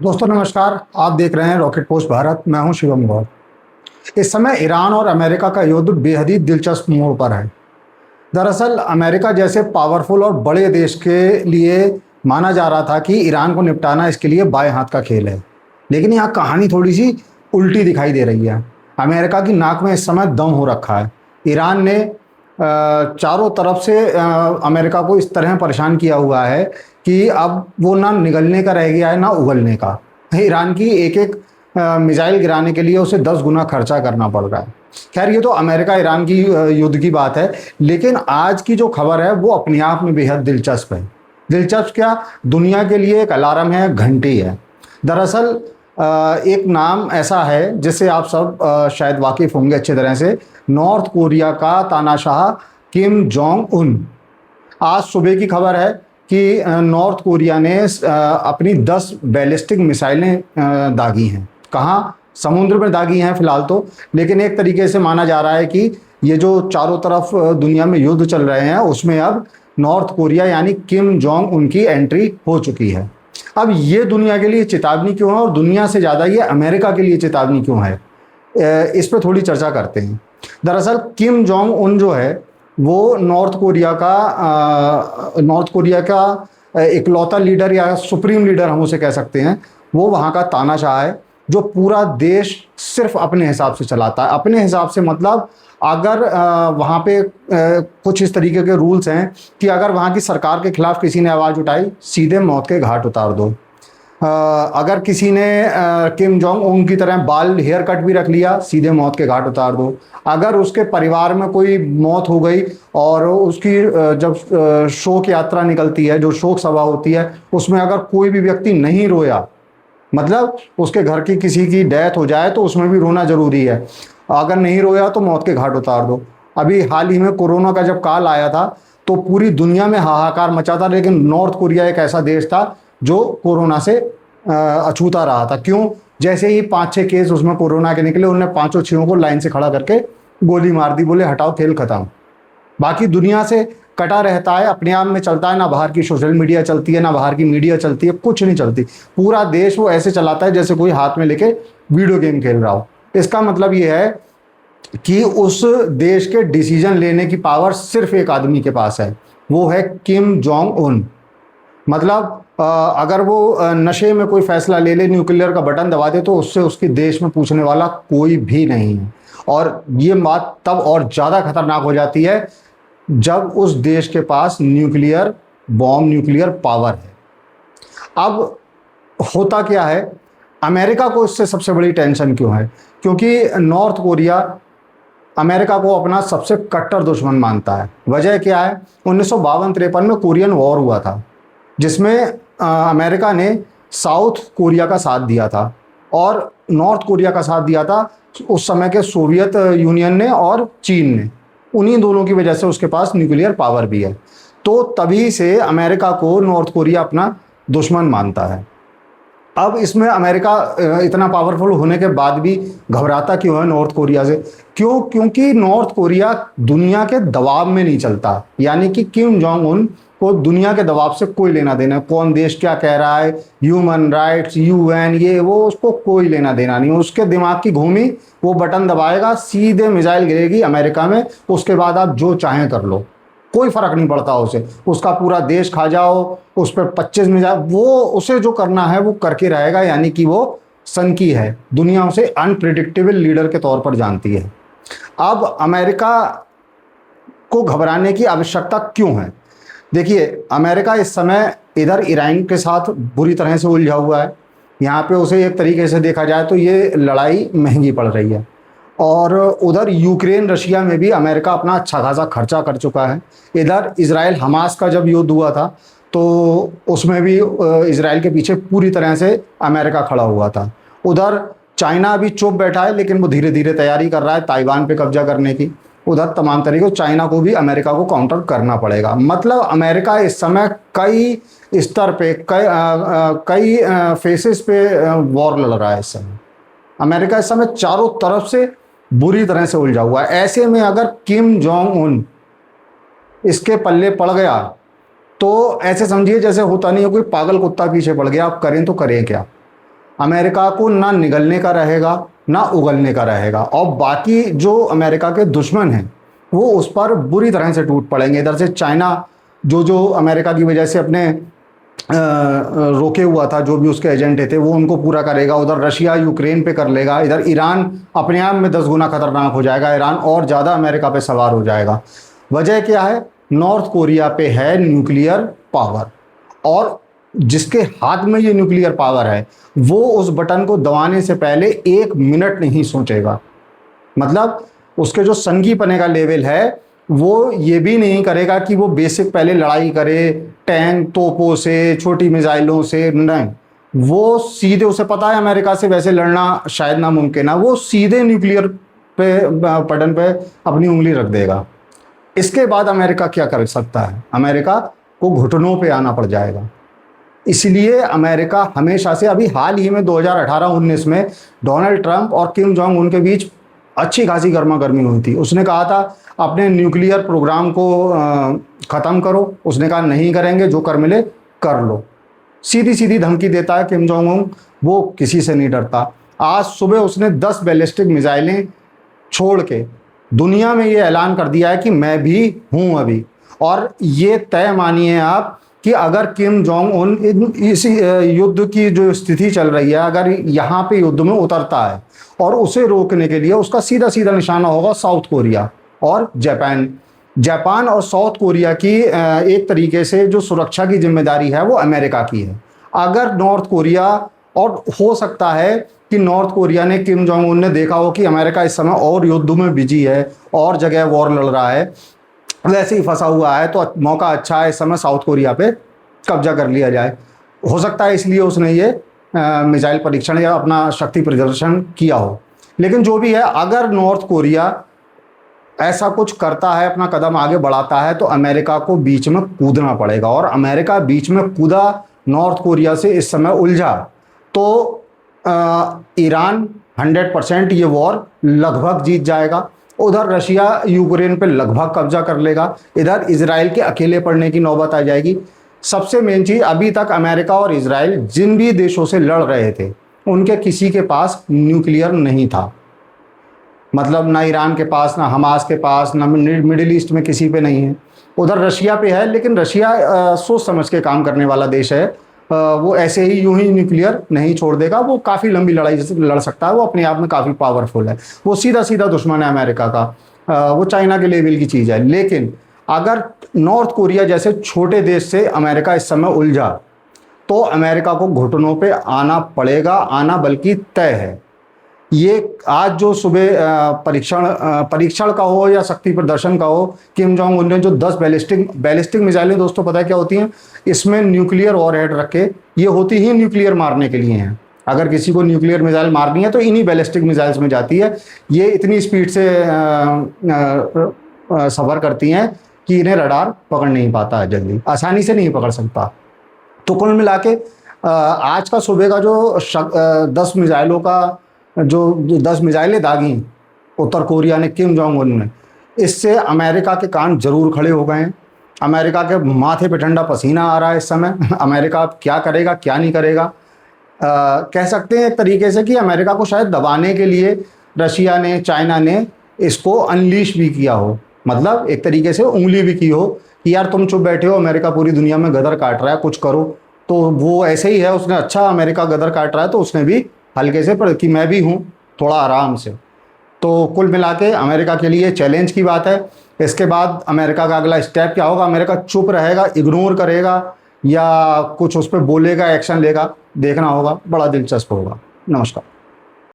दोस्तों नमस्कार। आप देख रहे हैं रॉकेट पोस्ट भारत। मैं हूं शिवम गौर। इस समय ईरान और अमेरिका का युद्ध बेहद ही दिलचस्प मोड़ पर है। दरअसल अमेरिका जैसे पावरफुल और बड़े देश के लिए माना जा रहा था कि ईरान को निपटाना इसके लिए बाएं हाथ का खेल है, लेकिन यहाँ कहानी थोड़ी सी उल्टी दिखाई दे रही है। अमेरिका की नाक में इस समय दम हो रखा है। ईरान ने चारों तरफ से अमेरिका को इस तरह परेशान किया हुआ है कि अब वो ना निगलने का रह गया है ना उगलने का। ईरान की एक एक मिसाइल गिराने के लिए उसे 10 गुना खर्चा करना पड़ रहा है। खैर ये तो अमेरिका ईरान की युद्ध की बात है, लेकिन आज की जो खबर है वो अपने आप में बेहद दिलचस्प है। दिलचस्प क्या, दुनिया के लिए एक अलार्म है, घंटी है। दरअसल एक नाम ऐसा है जिससे आप सब शायद वाकिफ होंगे अच्छी तरह से। नॉर्थ कोरिया का तानाशाह किम जोंग उन। आज सुबह की खबर है कि नॉर्थ कोरिया ने अपनी 10 बैलिस्टिक मिसाइलें दागी हैं। कहाँ? समुद्र में दागी हैं फिलहाल तो, लेकिन एक तरीके से माना जा रहा है कि ये जो चारों तरफ दुनिया में युद्ध चल रहे हैं उसमें अब नॉर्थ कोरिया यानी किम जोंग उनकी एंट्री हो चुकी है। अब ये दुनिया के लिए चेतावनी क्यों है और दुनिया से ज़्यादा ये अमेरिका के लिए चेतावनी क्यों है, इस पर थोड़ी चर्चा करते हैं। दरअसल किम जोंग उन जो है वो नॉर्थ कोरिया का इकलौता लीडर या सुप्रीम लीडर हम उसे कह सकते हैं। वो वहाँ का तानाशाह है जो पूरा देश सिर्फ अपने हिसाब से चलाता है। अपने हिसाब से मतलब अगर वहाँ पे कुछ इस तरीके के रूल्स हैं कि अगर वहाँ की सरकार के खिलाफ किसी ने आवाज़ उठाई, सीधे मौत के घाट उतार दो। अगर किसी ने किम जोंग उन की तरह बाल हेयर कट भी रख लिया, सीधे मौत के घाट उतार दो। अगर उसके परिवार में कोई मौत हो गई और उसकी जब शोक यात्रा निकलती है, जो शोक सभा होती है, उसमें अगर कोई भी व्यक्ति नहीं रोया, मतलब उसके घर की किसी की डेथ हो जाए तो उसमें भी रोना जरूरी है, अगर नहीं रोया तो मौत के घाट उतार दो। अभी हाल ही में कोरोना का जब काल आया था तो पूरी दुनिया में हाहाकार मचा था, लेकिन नॉर्थ कोरिया एक ऐसा देश था जो कोरोना से अछूता रहा था। क्यों? जैसे ही 5-6 केस उसमें कोरोना के निकले, उन्होंने 5-6 को लाइन से खड़ा करके गोली मार दी, बोले हटाओ खेल खत्म। बाकी दुनिया से कटा रहता है, अपने आप में चलता है, ना बाहर की सोशल मीडिया चलती है, ना बाहर की मीडिया चलती है, कुछ नहीं चलती। पूरा देश वो ऐसे चलाता है जैसे कोई हाथ में लेके वीडियो गेम खेल रहा हो। इसका मतलब ये है कि उस देश के डिसीजन लेने की पावर सिर्फ एक आदमी के पास है, वो है किम जोंग उन। मतलब अगर वो नशे में कोई फैसला ले ले, न्यूक्लियर का बटन दबा दे, तो उससे उसके देश में पूछने वाला कोई भी नहीं है। और ये बात तब और ज़्यादा खतरनाक हो जाती है जब उस देश के पास न्यूक्लियर बॉम्ब, न्यूक्लियर पावर है। अब होता क्या है, अमेरिका को इससे सबसे बड़ी टेंशन क्यों है? क्योंकि नॉर्थ कोरिया अमेरिका को अपना सबसे कट्टर दुश्मन मानता है। वजह क्या है? 1952-53 में कोरियन वॉर हुआ था, जिसमें अमेरिका ने साउथ कोरिया का साथ दिया था और नॉर्थ कोरिया का साथ दिया था उस समय के सोवियत यूनियन ने और चीन ने। उन्हीं दोनों की वजह से उसके पास न्यूक्लियर पावर भी है। तो तभी से अमेरिका को नॉर्थ कोरिया अपना दुश्मन मानता है। अब इसमें अमेरिका इतना पावरफुल होने के बाद भी घबराता क्यों है नॉर्थ कोरिया से? क्यों? क्योंकि नॉर्थ कोरिया दुनिया के दबाव में नहीं चलता। यानी कि किम जोंग उन को दुनिया के दबाव से कोई लेना देना, कौन देश क्या कह रहा है, ह्यूमन राइट्स, यूएन, ये वो, उसको कोई लेना देना नहीं। उसके दिमाग की घूमी, वो बटन दबाएगा, सीधे मिसाइल गिरेगी अमेरिका में, उसके बाद आप जो चाहें कर लो, कोई फर्क नहीं पड़ता उसे। उसका पूरा देश खा जाओ, उस पर 25 मिसाइल, वो उसे जो करना है वो करके रहेगा। यानी कि वो सनकी है, दुनिया उसे अनप्रिडिक्टेबल लीडर के तौर पर जानती है। अब अमेरिका को घबराने की आवश्यकता क्यों है? देखिए, अमेरिका इस समय इधर ईरान के साथ बुरी तरह से उलझा हुआ है। यहाँ पे उसे एक तरीके से देखा जाए तो ये लड़ाई महंगी पड़ रही है। और उधर यूक्रेन रशिया में भी अमेरिका अपना अच्छा खासा खर्चा कर चुका है। इधर इजराइल हमास का जब युद्ध हुआ था तो उसमें भी इजराइल के पीछे पूरी तरह से अमेरिका खड़ा हुआ था। उधर चाइना अभी चुप बैठा है, लेकिन वो धीरे धीरे तैयारी कर रहा है ताइवान पे कब्जा करने की। उधर तमाम तरीके चाइना को भी अमेरिका को काउंटर करना पड़ेगा। मतलब अमेरिका इस समय कई स्तर पे, कई फेसेस पे वॉर लड़ रहा है इस समय। अमेरिका इस समय चारों तरफ से बुरी तरह से उलझा हुआ है। ऐसे में अगर किम जोंग उन इसके पल्ले पड़ गया तो ऐसे समझिए जैसे होता नहीं है कोई पागल कुत्ता पीछे पड़ गया, आप करें तो करें क्या। अमेरिका को ना निगलने का रहेगा ना उगलने का रहेगा, और बाकी जो अमेरिका के दुश्मन हैं वो उस पर बुरी तरह से टूट पड़ेंगे। इधर से चाइना जो अमेरिका की वजह से अपने रोके हुआ था, जो भी उसके एजेंडे थे वो उनको पूरा करेगा। उधर रशिया यूक्रेन पे कर लेगा, इधर ईरान अपने आप में 10 गुना खतरनाक हो जाएगा, ईरान और ज़्यादा अमेरिका पे सवार हो जाएगा। वजह क्या है? नॉर्थ कोरिया पे है न्यूक्लियर पावर, और जिसके हाथ में ये न्यूक्लियर पावर है वो उस बटन को दबाने से पहले 1 मिनट नहीं सोचेगा। मतलब उसके जो संगीपने का लेवल है वो ये भी नहीं करेगा कि वो बेसिक पहले लड़ाई करे टैंक तोपों से, छोटी मिसाइलों से, नहीं। वो सीधे, उसे पता है अमेरिका से वैसे लड़ना शायद नामुमकिन है, वो सीधे न्यूक्लियर पे बटन पे अपनी उंगली रख देगा। इसके बाद अमेरिका क्या कर सकता है? अमेरिका को घुटनों पे आना पड़ जाएगा। इसलिए अमेरिका हमेशा से, अभी हाल ही में 2018-19 में डोनाल्ड ट्रंप और किम जोंग उन के बीच अच्छी खासी गर्मा गर्मी हुई थी। उसने कहा था अपने न्यूक्लियर प्रोग्राम को ख़त्म करो, उसने कहा नहीं करेंगे, जो कर मिले कर लो। सीधी सीधी धमकी देता है किम जोंग उन, वो किसी से नहीं डरता। आज सुबह उसने 10 बैलिस्टिक मिसाइलें छोड़ के दुनिया में ये ऐलान कर दिया है कि मैं भी हूँ अभी। और ये तय मानिए आप कि अगर किम जोंग उन इस युद्ध की जो स्थिति चल रही है, अगर यहाँ पे युद्ध में उतरता है और उसे रोकने के लिए उसका सीधा सीधा निशाना होगा साउथ कोरिया और जापान और साउथ कोरिया की एक तरीके से जो सुरक्षा की जिम्मेदारी है वो अमेरिका की है। अगर नॉर्थ कोरिया, और हो सकता है कि नॉर्थ कोरिया ने, किम जोंग उन ने देखा हो कि अमेरिका इस समय और युद्ध में बिजी है और जगह वॉर लड़ रहा है, वैसे ही फंसा हुआ है, तो मौका अच्छा है इस समय साउथ कोरिया पे कब्जा कर लिया जाए। हो सकता है इसलिए उसने ये मिसाइल परीक्षण या अपना शक्ति प्रदर्शन किया हो। लेकिन जो भी है, अगर नॉर्थ कोरिया ऐसा कुछ करता है, अपना कदम आगे बढ़ाता है, तो अमेरिका को बीच में कूदना पड़ेगा। और अमेरिका बीच में कूदा, नॉर्थ कोरिया से इस समय उलझा, तो ईरान 100% ये वॉर लगभग जीत जाएगा। उधर रशिया यूक्रेन पे लगभग कब्जा कर लेगा, इधर इजराइल के अकेले पड़ने की नौबत आ जाएगी। सबसे मेन चीज़, अभी तक अमेरिका और इजराइल जिन भी देशों से लड़ रहे थे उनके किसी के पास न्यूक्लियर नहीं था। मतलब ना ईरान के पास, ना हमास के पास, ना मिडिल ईस्ट में किसी पे नहीं है। उधर रशिया पे है, लेकिन रशिया सोच समझ के काम करने वाला देश है। वो ऐसे ही यूं ही न्यूक्लियर नहीं छोड़ देगा, वो काफ़ी लंबी लड़ाई लड़ सकता है, वो अपने आप में काफ़ी पावरफुल है, वो सीधा सीधा दुश्मन है अमेरिका का, वो चाइना के लेवल की चीज़ है। लेकिन अगर नॉर्थ कोरिया जैसे छोटे देश से अमेरिका इस समय उलझा तो अमेरिका को घुटनों पे आना पड़ेगा, आना बल्कि तय है। ये आज जो सुबह परीक्षण का हो या शक्ति प्रदर्शन का हो, किम जोंग उन ने जो 10 बैलिस्टिक मिसाइलें, दोस्तों पता है क्या होती हैं? इसमें न्यूक्लियर वॉरहेड रखे, ये होती ही न्यूक्लियर मारने के लिए हैं। अगर किसी को न्यूक्लियर मिसाइल मारनी है तो इन्हीं बैलिस्टिक मिसाइल्स में जाती है। ये इतनी स्पीड से सफ़र करती हैं कि इन्हें रडार पकड़ नहीं पाता है, जल्दी आसानी से नहीं पकड़ सकता। तो कुल मिला के आज का सुबह का जो 10 मिसाइलों का जो 10 मिसाइलें दागी उत्तर कोरिया ने, किम जोंग उन ने, इससे अमेरिका के कान जरूर खड़े हो गए हैं। अमेरिका के माथे पे ठंडा पसीना आ रहा है इस समय। अमेरिका क्या करेगा क्या नहीं करेगा, कह सकते हैं एक तरीके से कि अमेरिका को शायद दबाने के लिए रशिया ने, चाइना ने इसको अनलीश भी किया हो, मतलब एक तरीके से उंगली भी की हो कि यार तुम चुप बैठे हो, अमेरिका पूरी दुनिया में गदर काट रहा है, कुछ करो। तो वो ऐसे ही है, उसने अच्छा अमेरिका गदर काट रहा है तो उसने भी हल्के से पर कि मैं भी हूँ, थोड़ा आराम से। तो कुल मिला के अमेरिका के लिए चैलेंज की बात है। इसके बाद अमेरिका का अगला स्टेप क्या होगा? अमेरिका चुप रहेगा, इग्नोर करेगा, या कुछ उस पर बोलेगा, एक्शन लेगा, देखना होगा, बड़ा दिलचस्प होगा। नमस्कार।